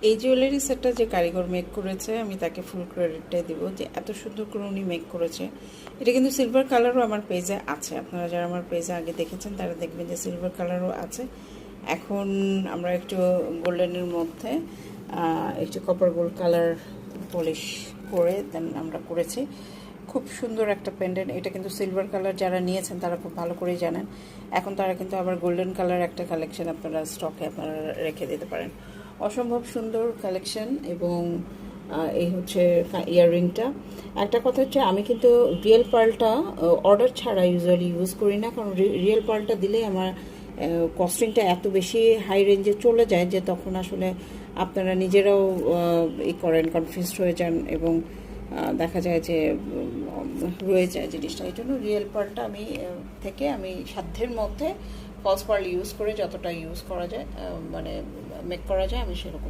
এই জুয়েলারি সেটটা যে কারিগর মেক করেছে আমি তাকে ফুল ক্রেডিটটাই দিব, যে এত সুন্দর করে উনি মেক করেছে। এটা কিন্তু সিলভার কালারও আমার পেজে আছে, আপনারা যারা আমার পেজে আগে দেখেছেন তারা দেখবেন যে সিলভার কালারও আছে। এখন আমরা একটু গোল্ডেনের মধ্যে একটু কপার গোল্ড কালার পলিশ করে দেন আমরা করেছি। খুব সুন্দর একটা পেন্ডেন্ট। এটা কিন্তু সিলভার কালার যারা নিয়েছেন তারা খুব ভালো করেই জানেন। এখন তারা কিন্তু আবার গোল্ডেন কালার একটা কালেকশন আপনারা স্টকে আপনারা রেখে দিতে পারেন। অসম্ভব সুন্দর কালেকশন। এবং এই হচ্ছে ইয়াররিংটা। একটা কথা হচ্ছে আমি কিন্তু রিয়েল পার্লটা অর্ডার ছাড়া ইউজুয়ালি ইউজ করি না, কারণ রিয়েল পার্লটা দিলেই আমার কস্টিংটা এত বেশি হাই রেঞ্জে চলে যায় যে তখন আসলে আপনারা নিজেরাও করেন, কনফিউজড হয়ে যান এবং দেখা যায় যে রয়ে যায় জিনিসটা। এই জন্য রিয়েল পার্লটা আমি সাধ্যের মধ্যে ফলস পার্ল ইউজ করে যতটা ইউজ করা যায় মানে মেক করা যায় আমি সেরকম